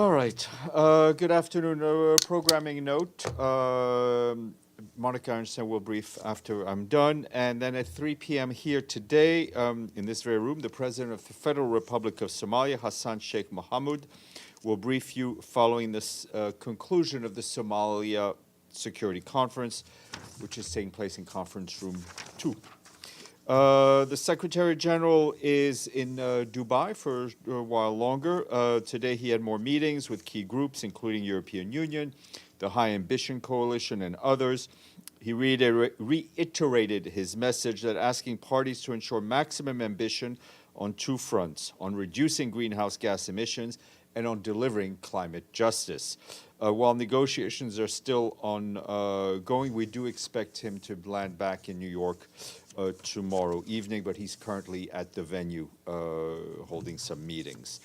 All right. Good afternoon. Programming note. Monica Ernst will brief after I'm done. And then at 3 p.m. here today, in this very room, the President of the Federal Republic of Somalia, Hassan Sheikh Mohamud, will brief you following this conclusion of the Somalia Security Conference, which is taking place in Conference Room 2. The Secretary General is in Dubai for a while longer. Today he had more meetings with key groups, including European Union, the High Ambition Coalition, and others. He reiterated his message that asking parties to ensure maximum ambition on two fronts, on reducing greenhouse gas emissions and on delivering climate justice. While negotiations are still ongoing, we do expect him to land back in New York tomorrow evening, but he's currently at the venue holding some meetings.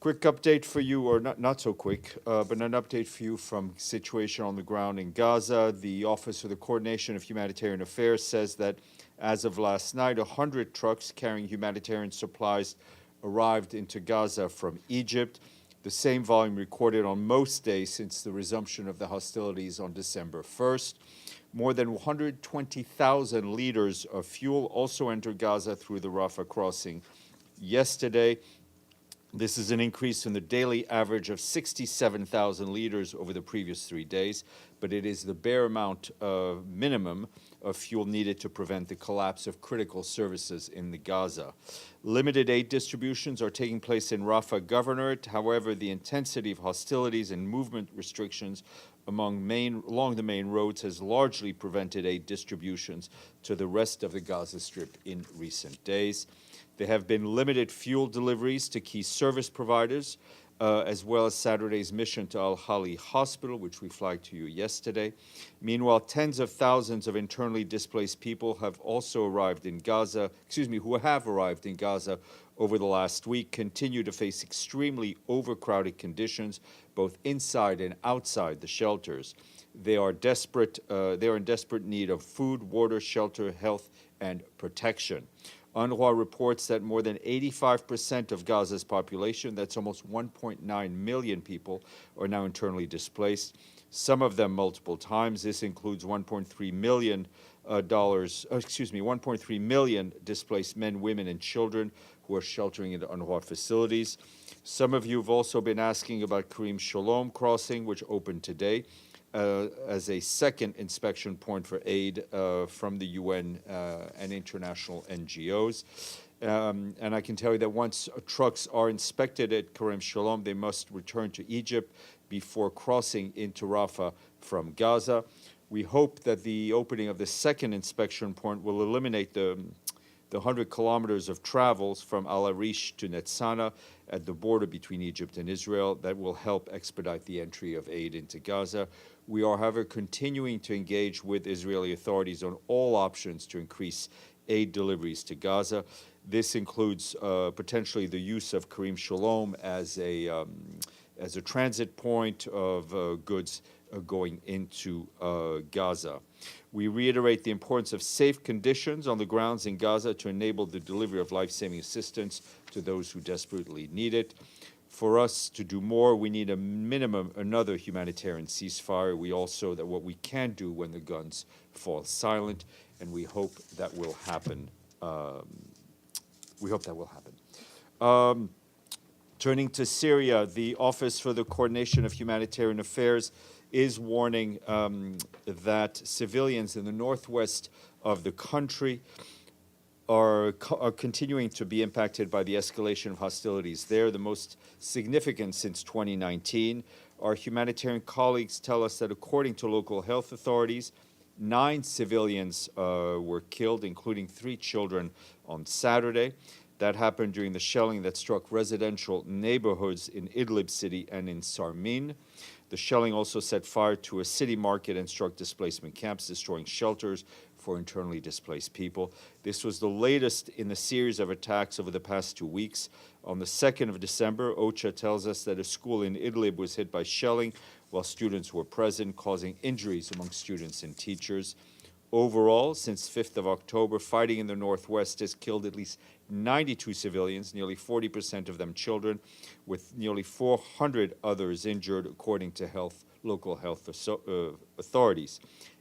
Quick update for you, or not so quick, but an update for you from situation on the ground in Gaza. The Office for the Coordination of Humanitarian Affairs says that as of last night, 100 trucks carrying humanitarian supplies arrived into Gaza from Egypt, the same volume recorded on most days since the resumption of the hostilities on December 1st. More than 120,000 liters of fuel also entered Gaza through the Rafah crossing yesterday. This is an increase in the daily average of 67,000 liters over the previous 3 days, but it is the bare amount minimum of fuel needed to prevent the collapse of critical services in the Gaza. Limited aid distributions are taking place in Rafah Governorate. However, the intensity of hostilities and movement restrictions along the main roads has largely prevented aid distributions to the rest of the Gaza Strip in recent days. There have been limited fuel deliveries to key service providers, as well as Saturday's mission to Al-Hali Hospital, which we flagged to you yesterday. Meanwhile, tens of thousands of internally displaced people have also arrived in Gaza, who have arrived in Gaza over the last week, continue to face extremely overcrowded conditions, both inside and outside the shelters. They are in desperate need of food, water, shelter, health, and protection. UNRWA reports that more than 85% of Gaza's population, that's almost 1.9 million people, are now internally displaced, some of them multiple times. This includes 1.3 million displaced men, women, and children who are sheltering in UNRWA facilities. Some of you have also been asking about Karim Shalom crossing, which opened today as a second inspection point for aid from the UN and international NGOs. And I can tell you that once trucks are inspected at Karim Shalom, they must return to Egypt before crossing into Rafah from Gaza. We hope that the opening of the second inspection point will eliminate the 100 kilometers of travels from Al Arish to Netzana at the border between Egypt and Israel. That will help expedite the entry of aid into Gaza. We are, however, continuing to engage with Israeli authorities on all options to increase aid deliveries to Gaza. This includes potentially the use of Karim Shalom as a transit point of goods going into Gaza. We reiterate the importance of safe conditions on the grounds in Gaza to enable the delivery of life-saving assistance to those who desperately need it. For us to do more, we need a minimum another humanitarian ceasefire. We also that what we can do when the guns fall silent, and we hope that will happen. Turning to Syria, the Office for the Coordination of Humanitarian Affairs is warning that civilians in the northwest of the country are continuing to be impacted by the escalation of hostilities there, the most significant since 2019. Our humanitarian colleagues tell us that according to local health authorities, 9 civilians were killed, including 3 children on Saturday. That happened during the shelling that struck residential neighborhoods in Idlib city and in Sarmin. The shelling also set fire to a city market and struck displacement camps, destroying shelters for internally displaced people. This was the latest in the series of attacks over the past 2 weeks. On the 2nd of December, OCHA tells us that a school in Idlib was hit by shelling while students were present, causing injuries among students and teachers. Overall, since 5th of October, fighting in the northwest has killed at least 92 civilians, nearly 40% of them children, with nearly 400 others injured, according to local health authorities.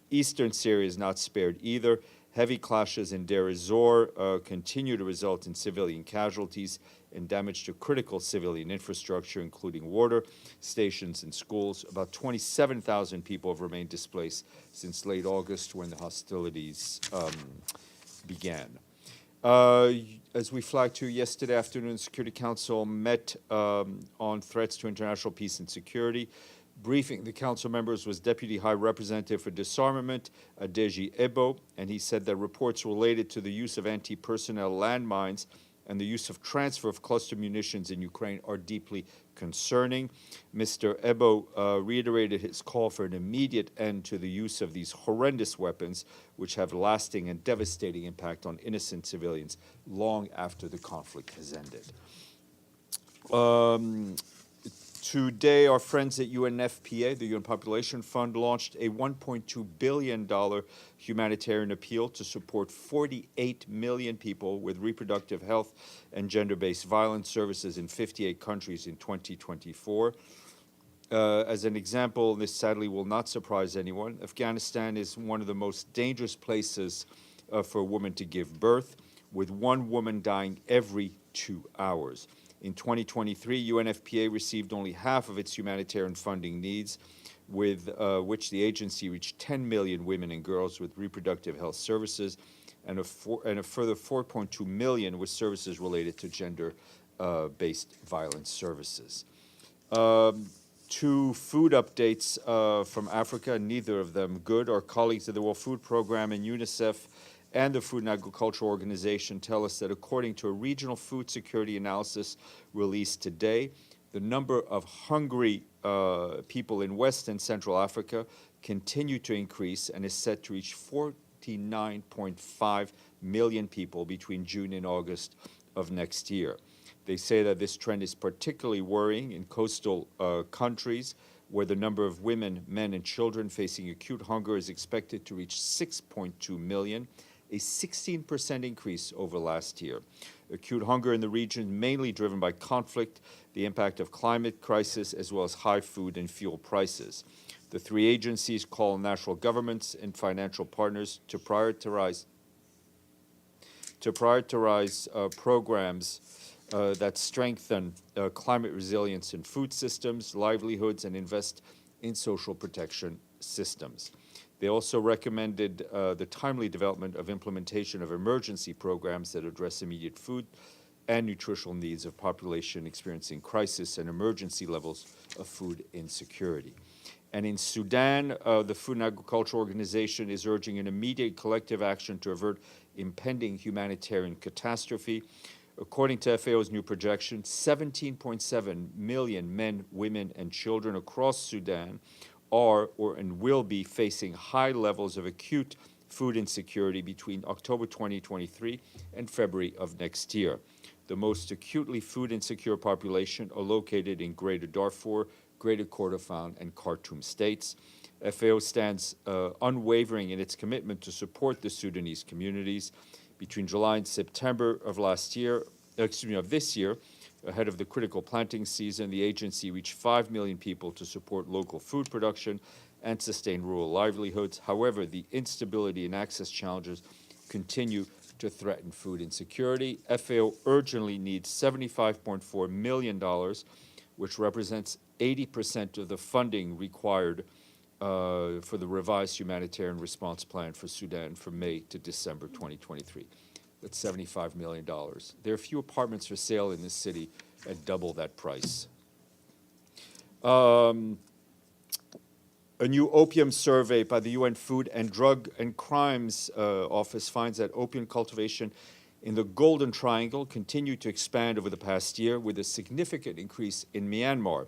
Eastern Syria is not spared either. Heavy clashes in Deir ez-Zor continue to result in civilian casualties and damage to critical civilian infrastructure, including water stations and schools. About 27,000 people have remained displaced since late August, when the hostilities began. As we flagged to yesterday afternoon, the Security Council met on threats to international peace and security. Briefing the council members was Deputy High Representative for Disarmament, Adeji Ebo, and he said that reports related to the use of anti-personnel landmines and the use of transfer of cluster munitions in Ukraine are deeply concerning. Mr. Ebo reiterated his call for an immediate end to the use of these horrendous weapons, which have lasting and devastating impact on innocent civilians long after the conflict has ended. Today, our friends at UNFPA, the UN Population Fund, launched a $1.2 billion humanitarian appeal to support 48 million people with reproductive health and gender-based violence services in 58 countries in 2024. As an example, this sadly will not surprise anyone, Afghanistan is one of the most dangerous places for a woman to give birth, with one woman dying every 2 hours. In 2023, UNFPA received only half of its humanitarian funding needs, with which the agency reached 10 million women and girls with reproductive health services, and a further 4.2 million with services related to gender-based violence services. 2 food updates from Africa, neither of them good. Our colleagues at the World Food Programme and UNICEF and the Food and Agriculture Organization tell us that according to a regional food security analysis released today, the number of hungry people in West and Central Africa continue to increase and is set to reach 49.5 million people between June and August of next year. They say that this trend is particularly worrying in coastal countries, where the number of women, men, and children facing acute hunger is expected to reach 6.2 million, a 16% increase over last year. Acute hunger in the region mainly driven by conflict, the impact of climate crisis, as well as high food and fuel prices. The 3 agencies call on national governments and financial partners to prioritize programs that strengthen climate resilience in food systems, livelihoods, and invest in social protection systems. They also recommended the timely development of implementation of emergency programs that address immediate food and nutritional needs of population experiencing crisis and emergency levels of food insecurity. And in Sudan, the Food and Agriculture Organization is urging an immediate collective action to avert impending humanitarian catastrophe. According to FAO's new projection, 17.7 million men, women, and children across Sudan are and will be facing high levels of acute food insecurity between October 2023 and February of next year. The most acutely food insecure population are located in Greater Darfur, Greater Kordofan, and Khartoum states. FAO stands unwavering in its commitment to support the Sudanese communities. Between July and September of this year, ahead of the critical planting season, the agency reached 5 million people to support local food production and sustain rural livelihoods. However, the instability and access challenges continue to threaten food insecurity. FAO urgently needs $75.4 million, which represents 80% of the funding required for the revised humanitarian response plan for Sudan from May to December 2023. That's $75 million. There are few apartments for sale in this city at double that price. A new opium survey by the UN Food and Drug and Crimes Office finds that opium cultivation in the Golden Triangle continued to expand over the past year, with a significant increase in Myanmar.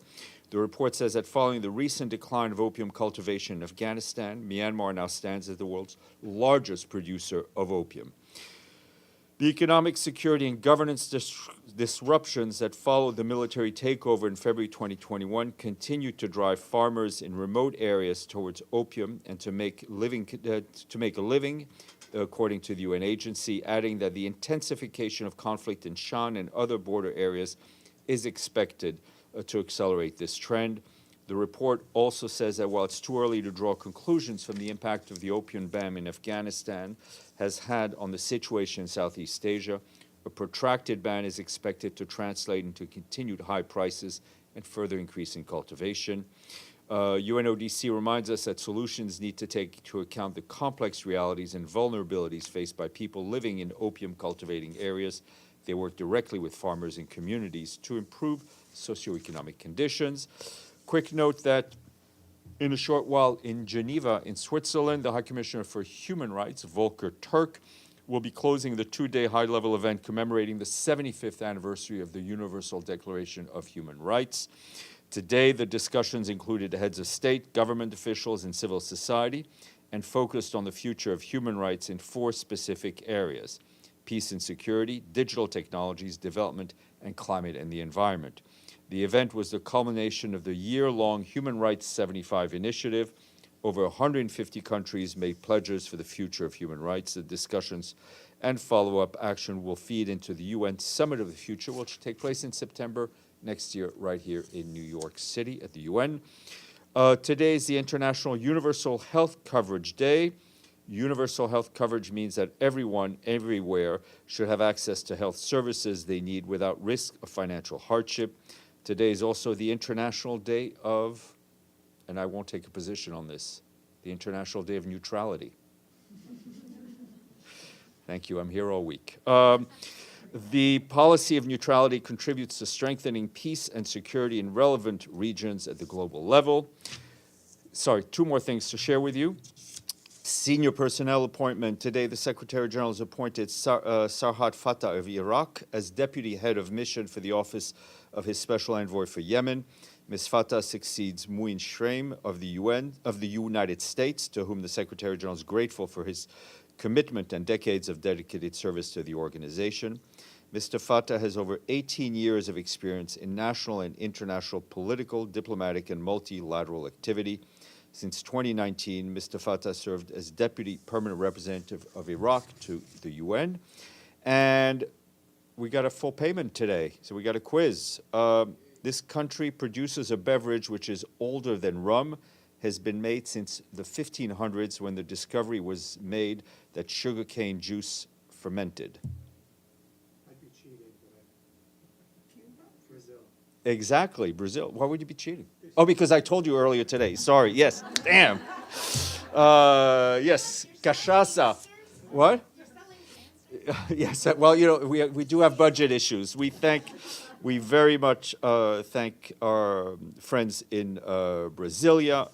The report says that following the recent decline of opium cultivation in Afghanistan, Myanmar now stands as the world's largest producer of opium. The economic, security, and governance disruptions that followed the military takeover in February 2021 continue to drive farmers in remote areas towards opium and to make a living, according to the UN agency, adding that the intensification of conflict in Shan and other border areas is expected to accelerate this trend. The report also says that while it's too early to draw conclusions from the impact of the opium ban in Afghanistan has had on the situation in Southeast Asia, a protracted ban is expected to translate into continued high prices and further increase in cultivation. UNODC reminds us that solutions need to take into account the complex realities and vulnerabilities faced by people living in opium cultivating areas. They work directly with farmers and communities to improve socioeconomic conditions. Quick note that in a short while in Geneva, in Switzerland, the High Commissioner for Human Rights, Volker Turk, will be closing the two-day high-level event commemorating the 75th anniversary of the Universal Declaration of Human Rights. Today, the discussions included the heads of state, government officials, and civil society, and focused on the future of human rights in 4 specific areas: peace and security, digital technologies, development, and climate and the environment. The event was the culmination of the year-long Human Rights 75 initiative. Over 150 countries made pledges for the future of human rights. The discussions and follow-up action will feed into the UN Summit of the Future, which will take place in September next year right here in New York City at the UN. Today is the International Universal Health Coverage Day. Universal health coverage means that everyone, everywhere, should have access to health services they need without risk of financial hardship. Today is also the International Day of, and I won't take a position on this, the International Day of Neutrality. Thank you, I'm here all week. The policy of neutrality contributes to strengthening peace and security in relevant regions at the global level. Sorry, 2 more things to share with you. Senior personnel appointment. Today, the Secretary General has appointed Sarhad Fatah of Iraq as Deputy Head of Mission for the Office of his Special Envoy for Yemen. Ms. Fatah succeeds Muin Shreim of the United States, to whom the Secretary General is grateful for his commitment and decades of dedicated service to the organization. Mr. Fatah has over 18 years of experience in national and international political, diplomatic, and multilateral activity. Since 2019, Mr. Fatah served as Deputy Permanent Representative of Iraq to the UN. And we got a full payment today, so we got a quiz. This country produces a beverage which is older than rum, has been made since the 1500s when the discovery was made that sugarcane juice fermented. I'd be cheating, but Brazil. Exactly, Brazil. Why would you be cheating? Oh, because I told you earlier today. Sorry, yes. Damn. Yes, cachaça. What? Yes, well, you know, we do have budget issues. We very much thank our friends in Brasilia.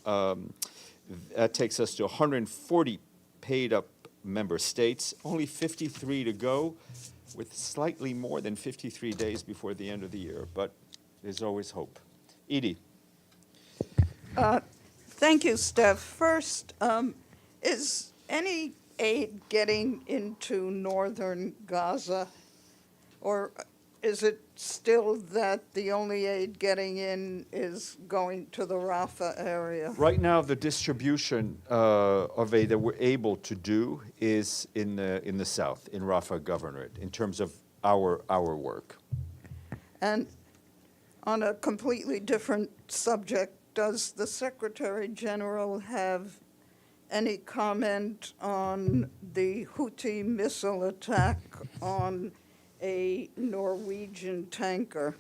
That takes us to 140 paid-up member states, only 53 to go, with slightly more than 53 days before the end of the year, but there's always hope. Edie. Thank you, Steph. First, is any aid getting into northern Gaza, or is it still that the only aid getting in is going to the Rafah area? Right now, the distribution of aid that we're able to do is in the south, in Rafah Governorate, in terms of our work. And on a completely different subject, does the Secretary General have any comment on the Houthi missile attack on a Norwegian tanker?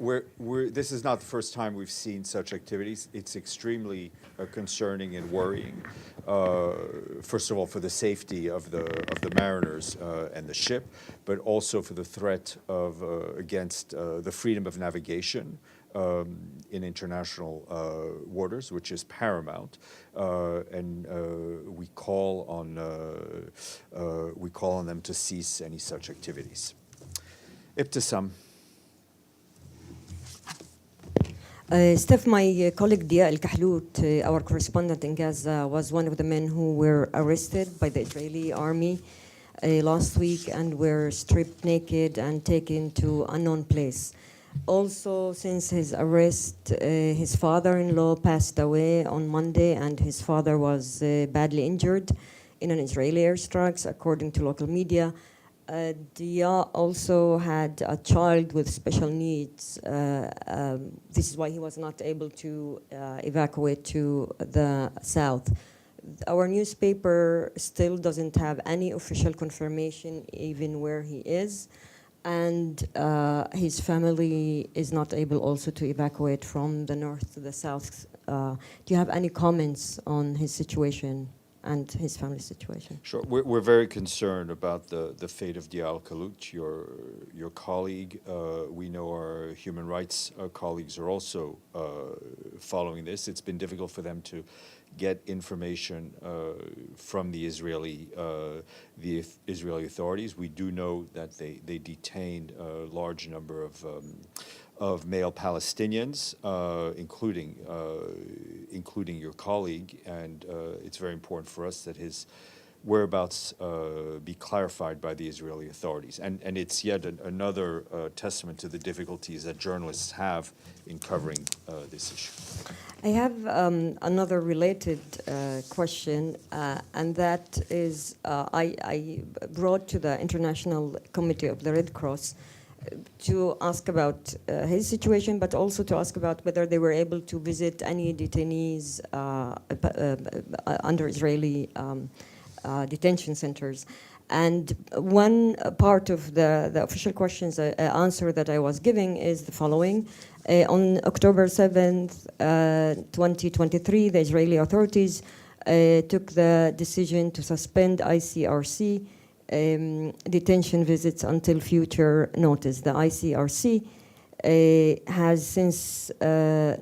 This is not the first time we've seen such activities. It's extremely concerning and worrying. First of all, for the safety of the mariners and the ship, but also for the threat of against the freedom of navigation in international waters, which is paramount. And we call on them to cease any such activities. Ibtisam. Steph, my colleague Dia El-Kahlout, our correspondent in Gaza, was one of the men who were arrested by the Israeli army last week and were stripped naked and taken to unknown place. Also, since his arrest, his father-in-law passed away on Monday, and his father was badly injured in an Israeli airstrike, according to local media. Dia also had a child with special needs. This is why he was not able to evacuate to the south. Our newspaper still doesn't have any official confirmation even where he is. And his family is not able also to evacuate from the north to the south. Do you have any comments on his situation and his family's situation? Sure. We're very concerned about the fate of Dia Al-Khalut, your colleague. We know our human rights colleagues are also following this. It's been difficult for them to get information from the Israeli authorities. We do know that they detained a large number of male Palestinians, including your colleague, and it's very important for us that his whereabouts be clarified by the Israeli authorities. And it's yet another testament to the difficulties that journalists have in covering this issue. I have another related question, and that is I brought to the International Committee of the Red Cross to ask about his situation, but also to ask about whether they were able to visit any detainees under Israeli detention centers. And one part of the official questions answer that I was giving is the following. On October 7th, 2023, the Israeli authorities took the decision to suspend ICRC detention visits until future notice. The ICRC has since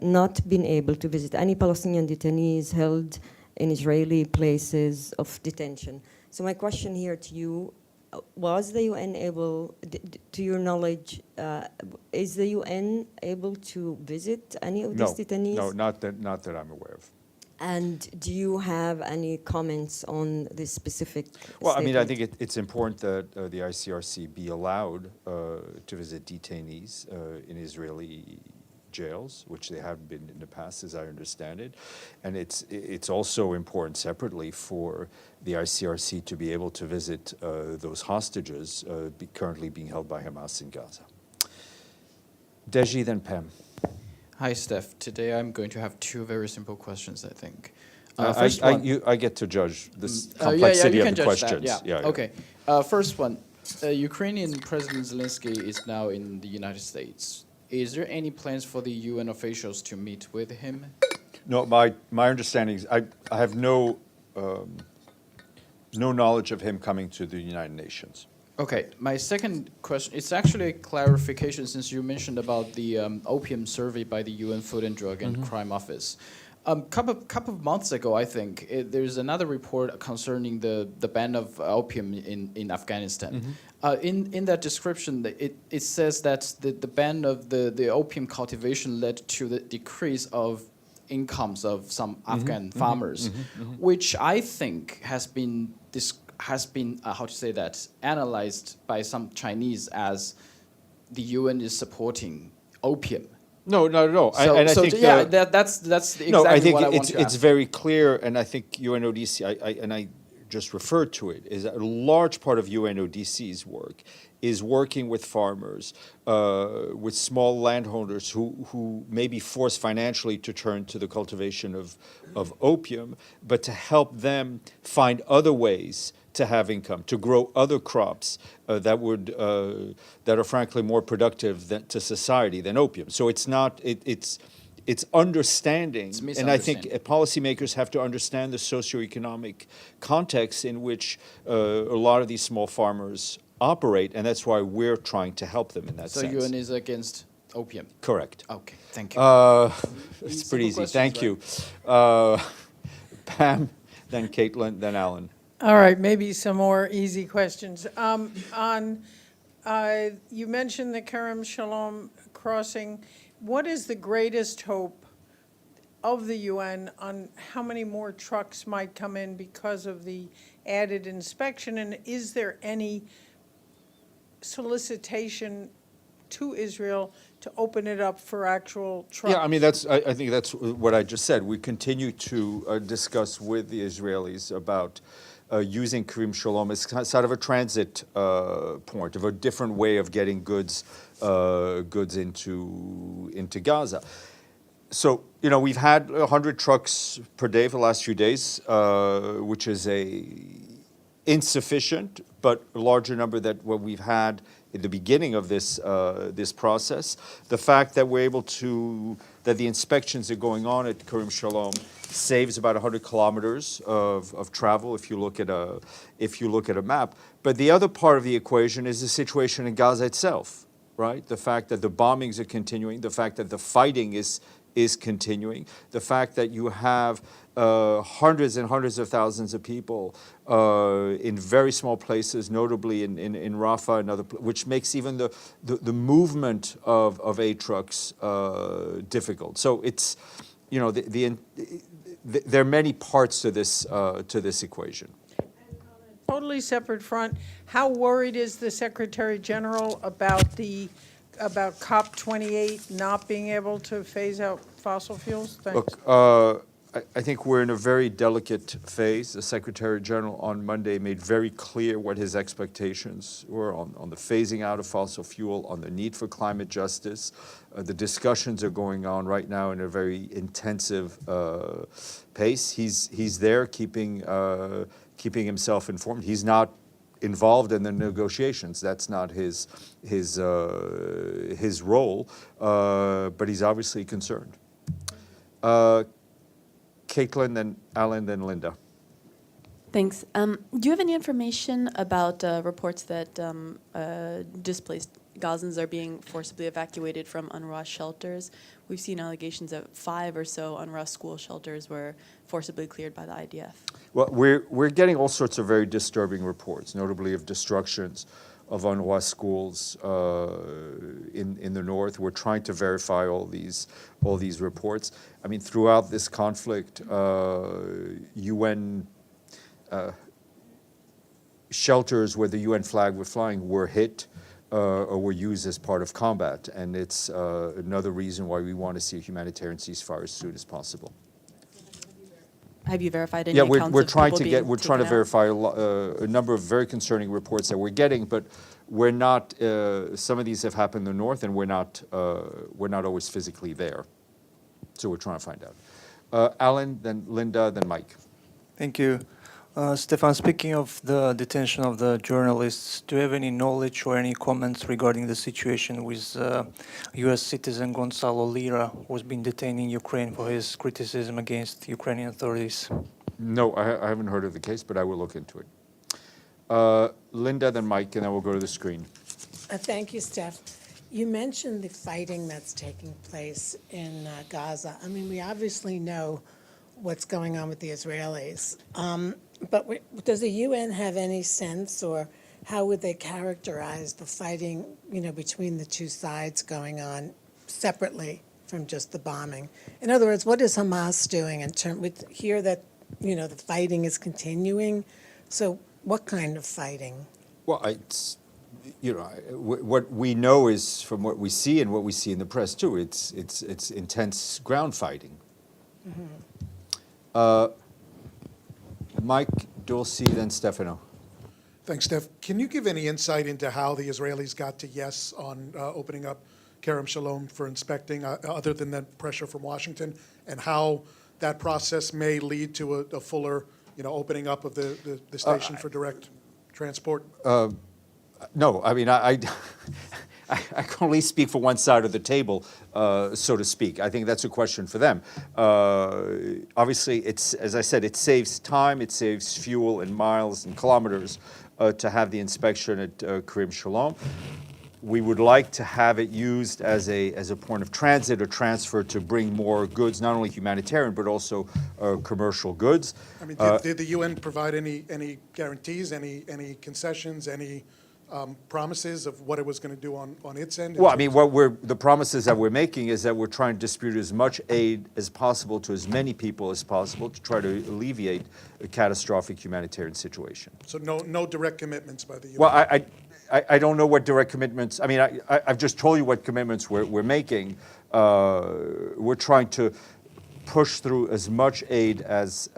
not been able to visit any Palestinian detainees held in Israeli places of detention. So my question here to you, was the UN able, to your knowledge, is the UN able to visit any of these detainees? No, not that I'm aware of. And do you have any comments on this specific Well, statement? I mean, I think it's important that the ICRC be allowed to visit detainees in Israeli jails, which they have been in the past, as I understand it. And it's also important separately for the ICRC to be able to visit those hostages currently being held by Hamas in Gaza. Deji, then Pam. Hi, Steph. Today I'm going to have two very simple questions, I think. I get to judge this complexity you of can the judge questions. that, yeah. Okay. First one, Ukrainian President Zelensky is now in the United States. Is there any plans for the UN officials to meet with him? No, my understanding is I have no knowledge of him coming to the United Nations. Okay, my second question, it's actually a clarification since you mentioned about the opium survey by the UN Food and Drug and Crime Office. Couple of months ago, I think, there's another report concerning the ban of opium in Afghanistan. In that description, it says that the ban of the opium cultivation led to the decrease of incomes of some Afghan farmers, which I think has been how to say that, analyzed by some Chinese as the UN is supporting opium. No, not at all. So, I think that's exactly no, I think what I want to it's ask. very clear, and I think UNODC, I just referred to it, is that a large part of UNODC's work is working with farmers, with small landholders who may be forced financially to turn to the cultivation of opium, but to help them find other ways to have income, to grow other crops that are frankly more productive to society than opium. So it's not it's understanding, and I think policymakers have to understand the socioeconomic context in which a lot of these small farmers operate, and that's why we're trying to help them in that sense. So UN is against opium? Correct. Okay, thank you. It's pretty easy. Thank right? you. Pam, then Caitlin, then Alan. All right, maybe some more easy questions. You mentioned the Kerem Shalom crossing. What is the greatest hope of the UN on how many more trucks might come in because of the added inspection? And is there any solicitation to Israel to open it up for actual trucks? Yeah, I mean, I think that's what I just said. We continue to discuss with the Israelis about using Karim Shalom as sort of a transit point, of a different way of getting goods into Gaza. So, you know, we've had 100 trucks per day for the last few days, which is a insufficient but larger number than what we've had at the beginning of this process. The fact that that the inspections are going on at Karim Shalom saves about 100 kilometers of travel if you look at a map. But the other part of the equation is the situation in Gaza itself, right? The fact that the bombings are continuing, the fact that the fighting is continuing, the fact that you have hundreds and hundreds of thousands of people in very small places, notably in Rafah and other, which makes even the movement of aid trucks difficult. So it's, you know, there are many parts to this equation. Totally separate front, how worried is the Secretary General about COP28 not being able to phase out fossil fuels? Thanks. Look, I think we're in a very delicate phase. The Secretary General on Monday made very clear what his expectations were on the phasing out of fossil fuel, on the need for climate justice. The discussions are going on right now in a very intensive pace. He's there keeping himself informed. He's not involved in the negotiations. That's not his role, but he's obviously concerned. Caitlin, then Alan, then Linda. Thanks. Do you have any information about reports that displaced Gazans are being forcibly evacuated from UNRWA shelters? We've seen allegations that 5 or so UNRWA school shelters were forcibly cleared by the IDF. Well, we're getting all sorts of very disturbing reports, notably of destructions of UNRWA schools in the north. We're trying to verify all these reports. I mean, throughout this conflict, UN shelters where the UN flag was flying were hit or were used as part of combat, and it's another reason why we want to see a humanitarian ceasefire as soon as possible. Have you verified any Yeah, accounts we're of trying people to being we're trying to taken out? verify a number of very concerning reports that we're getting, but we're not. Some of these have happened in the north, and we're not always physically there. So we're trying to find out. Alan, then Linda, then Mike. Thank you. Stéphane, speaking of the detention of the journalists, do you have any knowledge or any comments regarding the situation with U.S. citizen Gonzalo Lira, who has been detained in Ukraine for his criticism against Ukrainian authorities? No, I haven't heard of the case, but I will look into it. Linda, then Mike, and then we'll go to the screen. Thank you, Steph. You mentioned the fighting that's taking place in Gaza. I mean, we obviously know what's going on with the Israelis. But does the UN have any sense, or how would they characterize the fighting, you know, between the two sides going on separately from just the bombing? In other words, what is Hamas doing in terms? We hear that, you know, the fighting is continuing. So what kind of fighting? Well, it's, you know, what we know is from what we see and what we see in the press too. It's intense ground fighting. Mm-hmm. Mike, Dulcie, then Stefano. Thanks, Steph. Can you give any insight into how the Israelis got to yes on opening up Kerem Shalom for inspecting, other than that pressure from Washington, and how that process may lead to a fuller, you know, opening up of the station for direct transport? No, I mean, I can only speak for one side of the table, so to speak. I think that's a question for them. Obviously, it's, as I said, it saves time, it saves fuel and miles and kilometers to have the inspection at Karim Shalom. We would like to have it used as a point of transit or transfer to bring more goods, not only humanitarian, but also commercial goods. I mean, did the UN provide any guarantees, any concessions, any promises of what it was going to do on its end? Well, I mean, the promises that we're making is that we're trying to distribute as much aid as possible to as many people as possible to try to alleviate a catastrophic humanitarian situation. So no direct commitments by the U.S.? Well, I don't know what direct commitments, I mean, I've just told you what commitments we're making. We're trying to push through as much aid as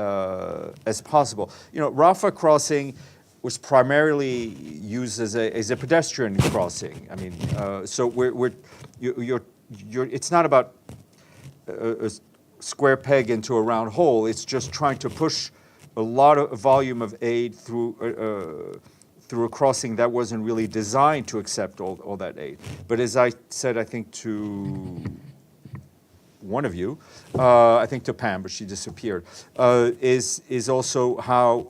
possible. You know, Rafah crossing was primarily used as a pedestrian crossing. I mean, so it's not about a square peg into a round hole. It's just trying to push a lot of volume of aid through a crossing that wasn't really designed to accept all that aid. But as I said, I think to one of you, I think to Pam, but she disappeared, is also how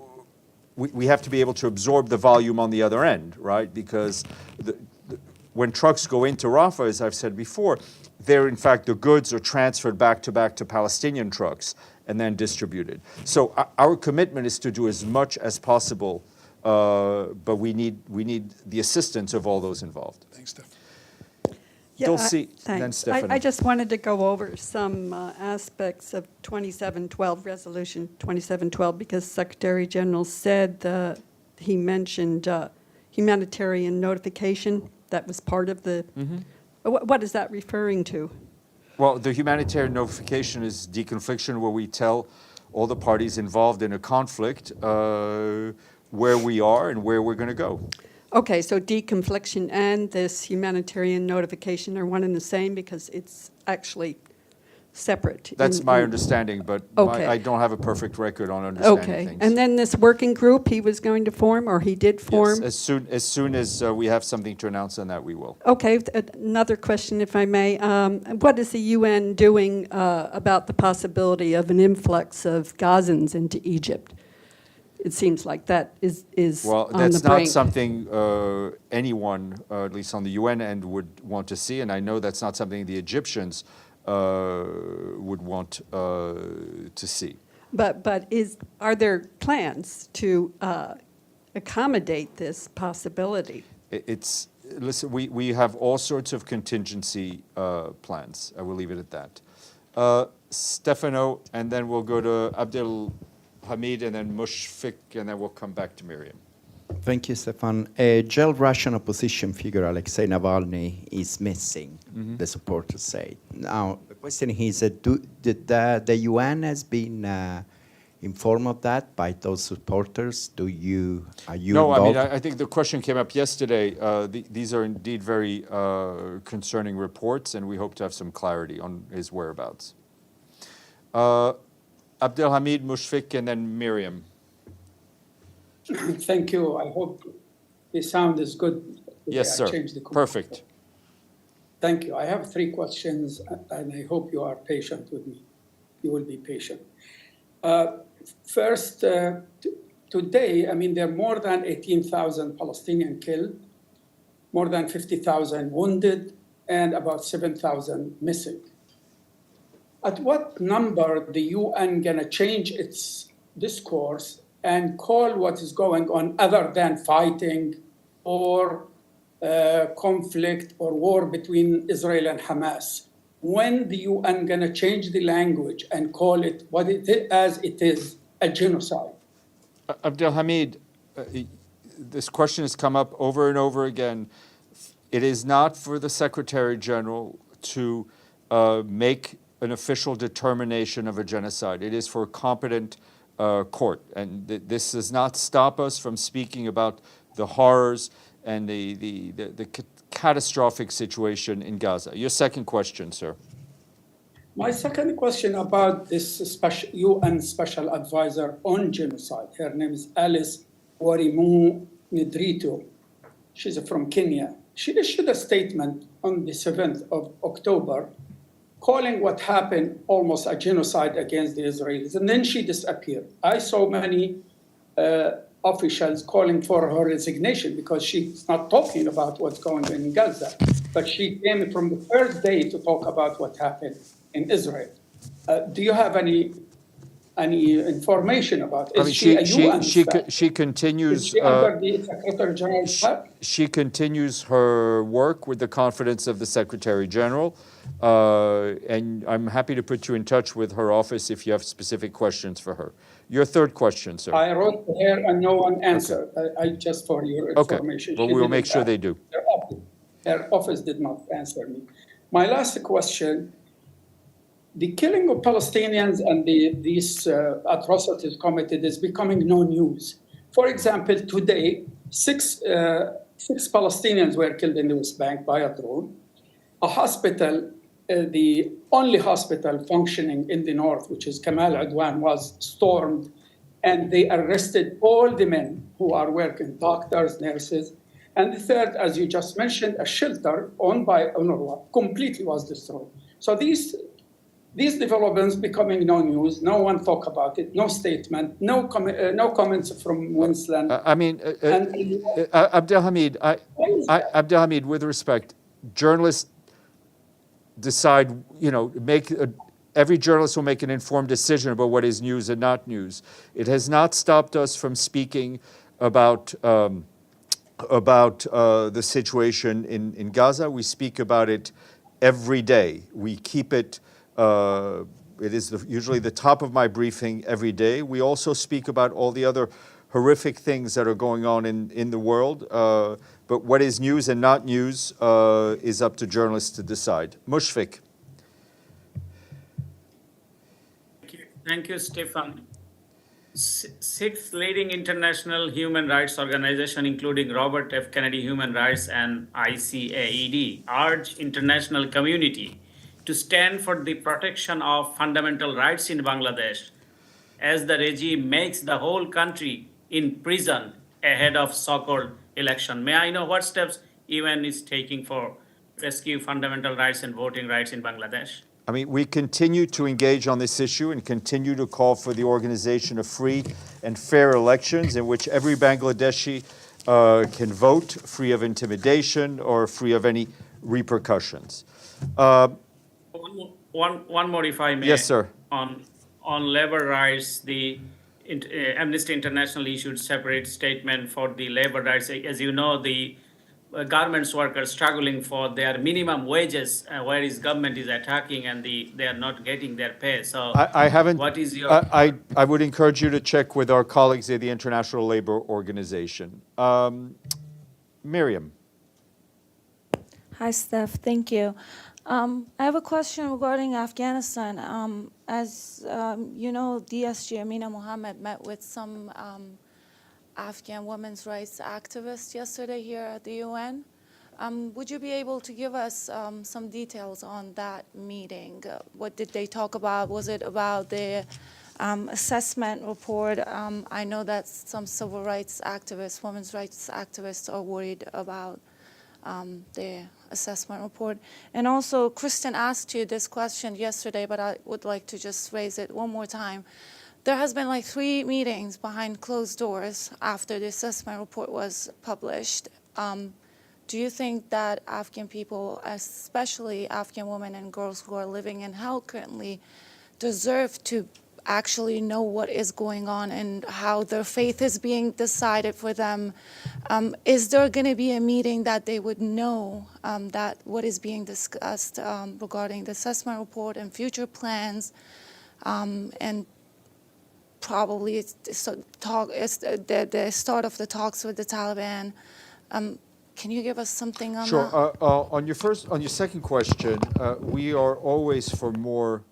we have to be able to absorb the volume on the other end, right? Because when trucks go into Rafah, as I've said before, there, in fact, the goods are transferred back to Palestinian trucks and then distributed. So our commitment is to do as much as possible, but we need the assistance of all those involved. Thanks, Steph. Dulcie, then Thanks. Stephanie. I just wanted to go over some aspects of 2712, Resolution 2712, because Secretary General said he mentioned humanitarian notification. That was part of the, what is that referring to? Well, the humanitarian notification is deconfliction, where we tell all the parties involved in a conflict where we are and where we're going to go. Okay, so deconfliction and this humanitarian notification are one and the same because it's actually separate. That's my understanding, but Okay. I don't have a perfect record on understanding Okay, things. and then this working group he was going to form, or he did form? Yes, as soon as we have something to announce on that, we will. Okay, another question, if I may. What is the UN doing about the possibility of an influx of Gazans into Egypt? It seems like that is Well, on the that's not brink. something anyone, at least on the UN end, would want to see, and I know that's not something the Egyptians would want to see. But are there plans to accommodate this possibility? Listen, we have all sorts of contingency plans. I will leave it at that. Stefano, and then we'll go to Abdel Hamid, and then Mushfiq, and then we'll come back to Miriam. Thank you, Stéphane. A jailed Russian opposition figure, Alexei Navalny, is missing, the supporters say. Now, the question is, did the UN has been informed of that by those supporters? Are you No, involved? I mean, I think the question came up yesterday. These are indeed very concerning reports, and we hope to have some clarity on his whereabouts. Abdelhamid, Mushfiq, and then Miriam. Thank you. I hope the sound is good. Yes, sir. Perfect. Thank you. I have 3 questions, and I hope you are patient with me. You will be patient. First, today, I mean, there are more than 18,000 Palestinians killed, more than 50,000 wounded, and about 7,000 missing. At what number the UN gonna change its discourse and call what is going on other than fighting or conflict or war between Israel and Hamas? When the UN gonna change the language and call it what it is, as it is, a genocide? Abdelhamid, this question has come up over and over again. It is not for the Secretary General to make an official determination of a genocide. It is for a competent court. And this does not stop us from speaking about the horrors and the catastrophic situation in Gaza. Your second question, sir. My second question about this UN Special Advisor on Genocide. Her name is Alice Warimu Nedrito. She's from Kenya. She issued a statement on the 7th of October calling what happened almost a genocide against the Israelis, and then she disappeared. I saw many officials calling for her resignation because she's not talking about what's going on in Gaza, but she came from the first day to talk about what happened in Israel. Do you have any any information about? Is I mean, she a UN staff? she continues. Is she under the Secretary General's help? She continues her work with the confidence of the Secretary General, and I'm happy to put you in touch with her office if you have specific questions for her. Your third question, sir. I wrote to her and no one answered. I just for your information. Okay, well, She we'll didn't make sure ask. they do. Her office did not answer me. My last question, the killing of Palestinians and these atrocities committed is becoming no news. For example, today, six Palestinians were killed in the West Bank by a drone. A hospital, the only hospital functioning in the north, which is Kamal Adwan, was stormed, and they arrested all the men who are working, doctors, nurses. And the third, as you just mentioned, a shelter owned by UNRWA completely was destroyed. So these developments becoming no news, no one talk about it, no statement, no comments from Winsland. Abdelhamid, Abdelhamid, with respect, journalists decide, every journalist will make an informed decision about what is news and not news. It has not stopped us from speaking about the situation in Gaza. We speak about it every day. We keep it, it is usually the top of my briefing every day. We also speak about all the other horrific things that are going on in the world. But what is news and not news is up to journalists to decide. Mushfiq. Thank you, Stéphane. Six leading international human rights organizations, including Robert F. Kennedy Human Rights and ICRC, urge international community to stand for the protection of fundamental rights in Bangladesh, as the regime makes the whole country in prison ahead of so-called election. May I know what steps UN is taking for rescue fundamental rights and voting rights in Bangladesh? I mean, we continue to engage on this issue and continue to call for the organization of free and fair elections in which every Bangladeshi can vote, free of intimidation or free of any repercussions. One more, if I may. Yes, sir. On labor rights, the Amnesty International issued separate statement for the labor rights. As you know, the garments workers struggling for their minimum wages, whereas government is attacking and they are not getting their pay. So I haven't. What is your? I would encourage you to check with our colleagues at the International Labor Organization. Miriam. Hi, Steph. Thank you. I have a question regarding Afghanistan. As you know, DSG Amina Mohammed met with some Afghan women's rights activists yesterday here at the UN. Would you be able to give us some details on that meeting? What did they talk about? Was it about the assessment report? I know that some civil rights activists, women's rights activists are worried about the assessment report. And also, Kristen asked you this question yesterday, but I would like to just raise it one more time. There has been like 3 meetings behind closed doors after the assessment report was published. Do you think that Afghan people, especially Afghan women and girls who are living in hell currently, deserve to actually know what is going on and how their faith is being decided for them? Is there going to be a meeting that they would know that what is being discussed regarding the assessment report and future plans, and probably it's the start of the talks with the Taliban? Can you give us something on Sure. that? On your second question, we are always for more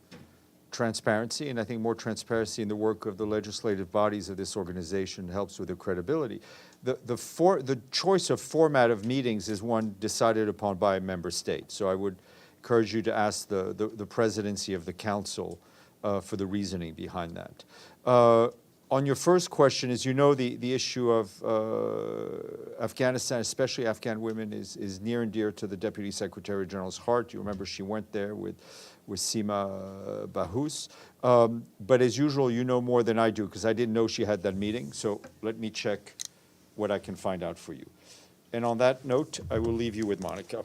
transparency, and I think more transparency in the work of the legislative bodies of this organization helps with their credibility. The choice of format of meetings is one decided upon by a member state. So I would encourage you to ask the presidency of the council for the reasoning behind that. On your first question, as you know, the issue of Afghanistan, especially Afghan women, is near and dear to the Deputy Secretary General's heart. You remember she went there with Sima Bahous. But as usual, you know more than I do, because I didn't know she had that meeting. So let me check what I can find out for you. And on that note, I will leave you with Monica.